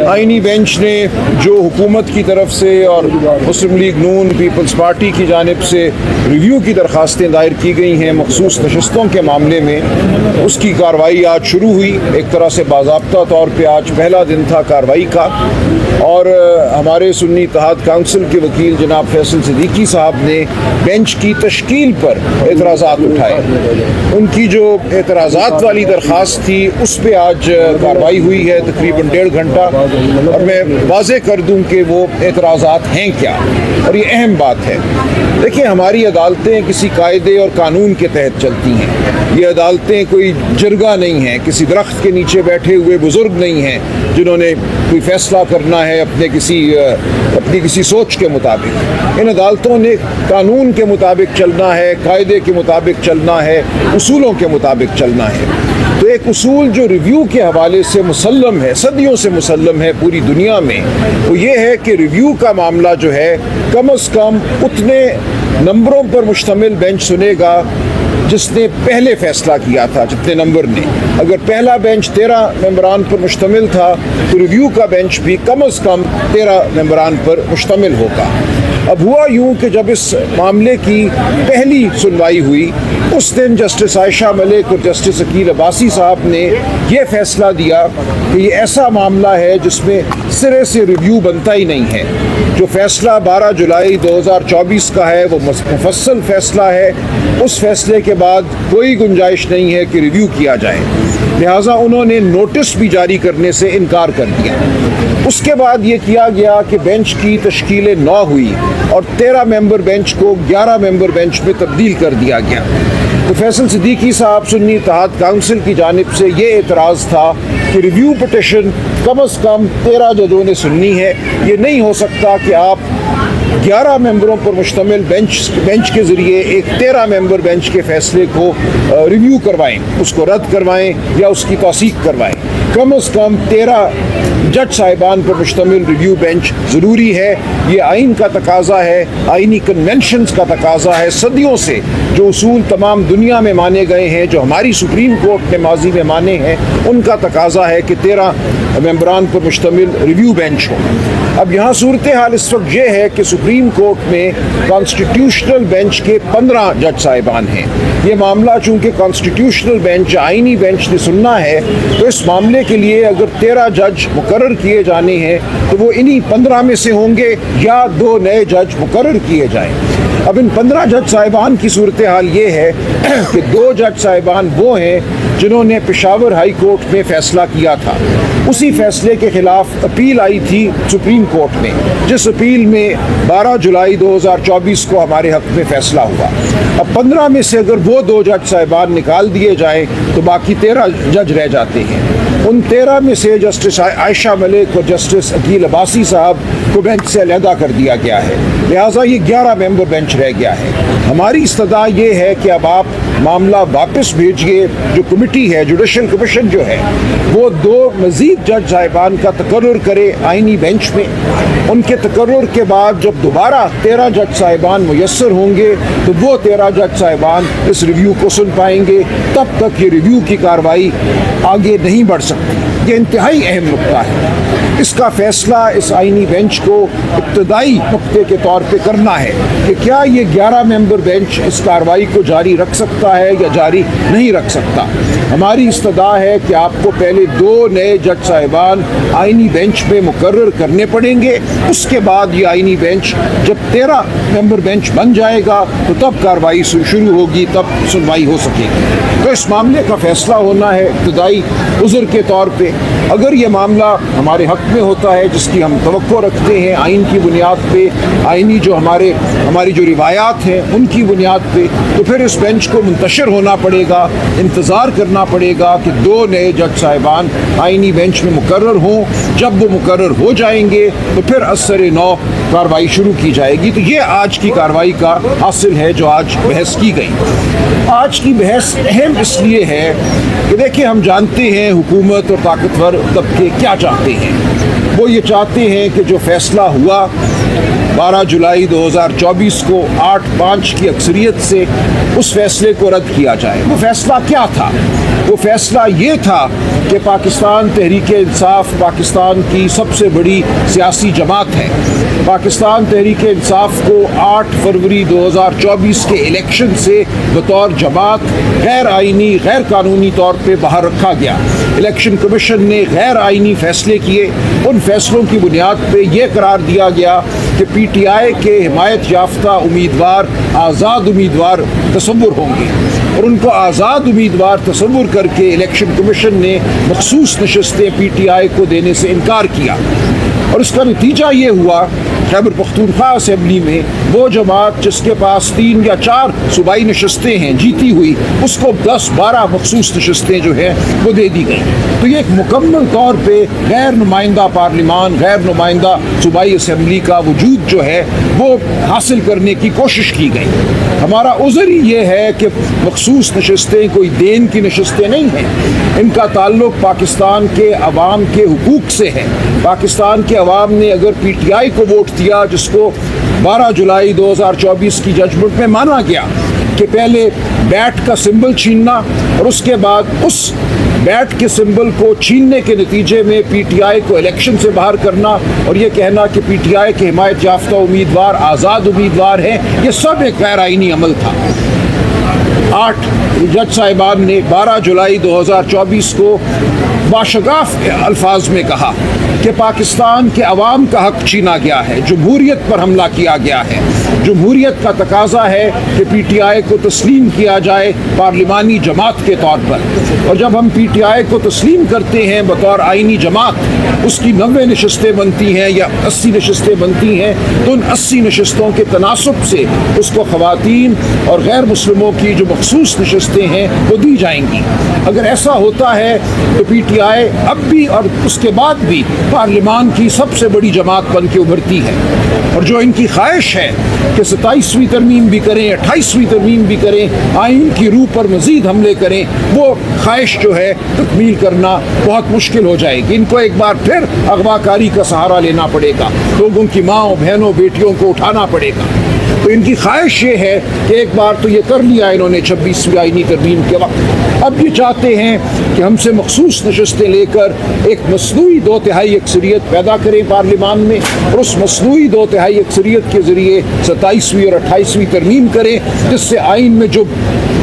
आइनी बेंच ने जो हुकूमत की तरफ से और मुस्लिम लीग नून पीपल्स पार्टी की जानिब से रिव्यू की दरख्वास्तें दायर की गई हैं मखसूस नशस्तों के मामले में, उसकी कार्रवाई आज शुरू हुई। एक तरह से बाज़ाब्ता तौर पे आज पहला दिन था कार्रवाई का, और हमारे सुन्नी इत्तेहाद काउंसिल के वकील जनाब फैसल सिद्दीकी साहब ने बेंच की तश्कील पर एतराज़ात उठाए। उनकी जो एतराज़ात वाली दरख्वास्त थी उस पर आज कार्रवाई हुई है तकरीबन 1.5 घंटा, और मैं वाज़े कर दूं कि वो एतराज़ात हैं क्या, और ये अहम बात है। देखिए, हमारी अदालतें किसी कायदे और कानून के तहत चलती हैं। ये अदालतें कोई जरगा नहीं हैं, किसी दरख्त के नीचे बैठे हुए बुज़ुर्ग नहीं हैं जिन्होंने कोई फ़ैसला करना है अपनी किसी सोच के मुताबिक। इन अदालतों ने कानून के मुताबिक चलना है, कायदे के मुताबिक चलना है, उसूलों के मुताबिक चलना है। तो एक उसूल जो रिव्यू के हवाले से मुसल्लम है, सदियों से मुसल्लम है पूरी दुनिया में, वो ये है कि रिव्यू का मामला जो है कम अज़ कम उतने नंबरों पर मुश्तमिल बेंच सुनेगा जिसने पहले फ़ैसला किया था, जितने नंबर ने। अगर पहला बेंच 13 मेंबरान पर मुश्तमिल था तो रिव्यू का बेंच भी कम अज़ कम 13 मेंबरान पर मुश्तमिल होगा। अब हुआ यूँ कि जब इस मामले की पहली सुनवाई हुई उस दिन जस्टिस आयशा मलिक और जस्टिस अकील अब्बासी साहब ने यह फ़ैसला दिया कि ये ऐसा मामला है जिसमें सिरे से रिव्यू बनता ही नहीं है। जो फ़ैसला 12 जुलाई 2024 का है वो मुफस्सल फ़ैसला है, उस फ़ैसले के बाद कोई गुंजाइश नहीं है कि रिव्यू किया जाए। लिहाजा उन्होंने नोटिस भी जारी करने से इनकार कर दिया। उसके बाद ये किया गया कि बेंच की तश्कील 9 हुई और 13 मेंबर बेंच को 11 मेंबर बेंच में तब्दील कर दिया गया। तो फैसल सिद्दीकी साहब सुन्नी इत्तेहाद काउंसिल की जानिब से ये एतराज़ था कि रिव्यू पिटिशन कम अज़ कम 13 जजों ने सुननी है। ये नहीं हो सकता कि आप 11 मेंबरों पर मुश्तमिल बेंच के ज़रिए एक 13 मेंबर बेंच के फ़ैसले को रिव्यू करवाएं, उसको रद्द करवाएं या उसकी तौसीक करवाएं। कम अज़ कम 13 जज साहिबान पर मुश्तमिल रिव्यू बेंच ज़रूरी है। ये आइन का तकाज़ा है, आइनी कन्वेंशंस का तकाज़ा है। सदियों से जो उसूल तमाम दुनिया में माने गए हैं, जो हमारी सुप्रीम कोर्ट ने माजी में माने हैं, उनका तकाज़ा है कि 13 मेंबरान पर मुश्तमिल रिव्यू बेंच हो। अब यहाँ सूरत हाल इस वक्त ये है कि सुप्रीम कोर्ट में कॉन्स्टिट्यूशनल बेंच के 15 जज साहिबान हैं। ये मामला चूँकि कॉन्स्टिट्यूशनल बेंच आइनी बेंच ने सुनना है, तो इस मामले के लिए अगर 13 जज मुकर्रर किए जाने हैं तो वो इन्हीं 15 में से होंगे या 2 नए जज मुकर्रर किए जाएँ। अब इन 15 जज साहिबान की सूरत हाल ये है कि 2 जज साहिबान वो हैं जिन्होंने पेशावर हाई कोर्ट में फ़ैसला किया था। उसी फ़ैसले के ख़िलाफ़ अपील आई थी सुप्रीम कोर्ट में, जिस अपील में 12 जुलाई 2024 को हमारे हक़ में फ़ैसला हुआ। अब 15 में से अगर वो 2 जज साहिबान निकाल दिए जाएँ तो बाकी 13 जज रह जाते हैं। उन 13 में से जस्टिस आयशा मलिक और जस्टिस अकील अब्बासी साहब को बेंच से अलहदा कर दिया गया है। लिहाजा ये 11 मेंबर बेंच रह गया है। हमारी इस्तदा ये है कि अब आप मामला वापस भेजिए। जो कमेटी है, जुडिशल कमीशन जो है, वो 2 मज़ीद जज साहिबान का तकर्रुर करे आइनी बेंच में। उनके तकर्रुर के बाद जब दोबारा 13 जज साहिबान मुयस्सर होंगे तो वो 13 जज साहिबान इस रिव्यू को सुन पाएंगे। तब तक ये रिव्यू की कार्रवाई आगे नहीं बढ़ सकती। ये इंतहाई अहम नुक्ता है। इसका फ़ैसला इस आइनी बेंच को इब्तदाई नुक्ते के तौर पे करना है कि क्या ये 11 मेंबर बेंच इस कार्रवाई को जारी रख सकता है या जारी नहीं रख सकता। हमारी इस्तदा है कि आपको पहले 2 नए जज साहिबान आइनी बेंच में मुकर्रर करने पड़ेंगे। उसके बाद ये आइनी बेंच जब 13 मेंबर बेंच बन जाएगा तो तब कार्रवाई शुरू होगी, तब सुनवाई हो सकेगी। तो इस मामले का फ़ैसला होना है इब्तदाई उज़्र के तौर पे। अगर ये मामला हमारे हक़ में होता है, जिसकी हम तवक्को रखते हैं आइन की बुनियाद पे, आइनी जो हमारी जो रिवायात हैं उनकी बुनियाद पे, तो फिर इस बेंच को मुंतशिर होना पड़ेगा, इंतज़ार करना पड़ेगा कि 2 नए जज साहिबान आइनी बेंच में मुकर्रर हों। जब वो मुकर्रर हो जाएंगे तो फिर असर नौ कार्रवाई शुरू की जाएगी। तो ये आज की कार्रवाई का हासिल है जो आज बहस की गई। आज की बहस अहम इसलिए है कि देखिए, हम जानते हैं हुकूमत और ताकतवर तबके क्या चाहते हैं। वो ये चाहते हैं कि जो फ़ैसला हुआ 12 जुलाई 2024 को 8-5 की अक्सरियत से उस फैसले को रद्द किया जाए। वो फैसला क्या था? वो फैसला ये था कि पाकिस्तान तहरीक इंसाफ पाकिस्तान की सबसे बड़ी सियासी जमात है। पाकिस्तान तहरीक इंसाफ को 8 फरवरी 2024 के इलेक्शन से बतौर जमात गैर आइनी गैर कानूनी तौर पे बाहर रखा गया। इलेक्शन कमीशन ने गैर आइनी फैसले किए। उन फैसलों की बुनियाद पे ये करार दिया गया कि PTI के हिमायत याफ्ता उम्मीदवार आज़ाद उम्मीदवार तस्वुर होंगे, और उनको आज़ाद उम्मीदवार तस्वुर करके इलेक्शन कमीशन ने मखसूस नशस्तें PTI को देने से इनकार किया। और इसका नतीजा ये हुआ, खैबर पख्तूनख्वा असेंबली में वो जमात जिसके पास 3 या 4 सूबाई नशस्तें हैं जीती हुई, उसको 10-12 मखसूस नशस्तें जो हैं वो दे दी गई। तो ये एक मुकम्मल तौर पे गैर नुमाइंदा पार्लिमान, गैर नुमाइंदा सूबाई असेंबली का वजूद जो है वो हासिल करने की कोशिश की गई। हमारा उज़र ही ये है कि मखसूस नशस्तें कोई देन की नशस्तें नहीं हैं, इनका ताल्लुक पाकिस्तान के अवाम के हुकूक से है। पाकिस्तान के अवाम ने अगर PTI को वोट दिया, जिसको 12 जुलाई 2024 की जजमेंट में माना गया कि पहले बैट का सिंबल छीनना और उसके बाद उस बैट के सिंबल को छीनने के नतीजे में PTI को इलेक्शन से बाहर करना और ये कहना कि PTI के हिमायत याफ्ता उम्मीदवार आज़ाद उम्मीदवार हैं, ये सब एक गैर आइनी अमल था। 8 जज साहिबान ने 12 जुलाई 2024 को बाशगाफ अल्फाज में कहा कि पाकिस्तान के अवाम का हक छीना गया है, जमहूरियत पर हमला किया गया है। जमहूरियत का तकाजा है कि PTI को तस्लीम किया जाए पार्लिमानी जमात के तौर पर, और जब हम PTI को तस्लीम करते हैं बतौर आइनी जमात, उसकी 90 नशस्तें बनती हैं या 80 नशस्तें बनती हैं, तो उन 80 नशस्तों के तनासब से उसको ख़वातीन और गैर मुस्लिमों की जो मखसूस नशस्तें हैं वो दी जाएंगी। अगर ऐसा होता है तो PTI अब भी और उसके बाद भी पार्लिमान की सबसे बड़ी जमात बन के उभरती है, और जो इनकी ख्वाहिश है कि 27वीं तरमीम भी करें, 28वीं तरमीम भी करें, आइन की रूह पर मज़ीद हमले करें, वो ख्वाहिश जो है तकमील करना बहुत मुश्किल हो जाएगी। इनको एक बार फिर अगवाकारी का सहारा लेना पड़ेगा, लोगों की माँओं बहनों बेटियों को उठाना पड़ेगा। तो इनकी ख्वाहिश ये है कि एक बार तो ये कर लिया इन्होंने 26वीं आइनी तरमीम के वक्त, अब ये चाहते हैं कि हमसे मखसूस नशस्तें लेकर एक मसनूई 2/3 अक्सरियत पैदा करें पार्लिमान में, और उस मसनूई 2/3 अक्सरियत के ज़रिए 27वीं और 28वीं तरमीम करें, जिससे आइन में जो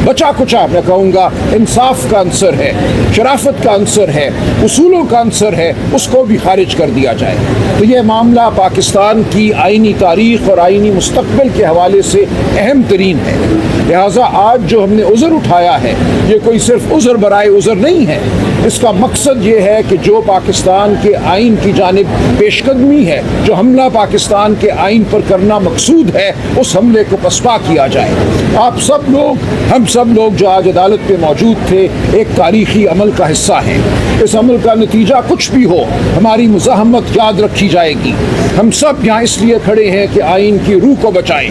बचा कुचा, मैं कहूँगा, इंसाफ का अंसर है, शराफत का अंसर है, उसूलों का अंसर है, उसको भी खारिज कर दिया जाए। तो ये मामला पाकिस्तान की आइनी तारीख़ और आइनी मुस्तक़बिल के हवाले से अहम तरीन है। लिहाजा आज जो हमने उज़र उठाया है, ये कोई सिर्फ उज़र बराए उज़र नहीं है। इसका मकसद ये है कि जो पाकिस्तान के आइन की जानिब पेशकदमी है, जो हमला पाकिस्तान के आइन पर करना मकसूद है, उस हमले को पसपा किया जाए। आप सब लोग, हम सब लोग जो आज अदालत पे मौजूद थे, एक तारीख़ी अमल का हिस्सा हैं। इस अमल का नतीजा कुछ भी हो, हमारी मुज़ाहमत याद रखी जाएगी। हम सब यहाँ इसलिए खड़े हैं कि आइन की रूह को बचाएं।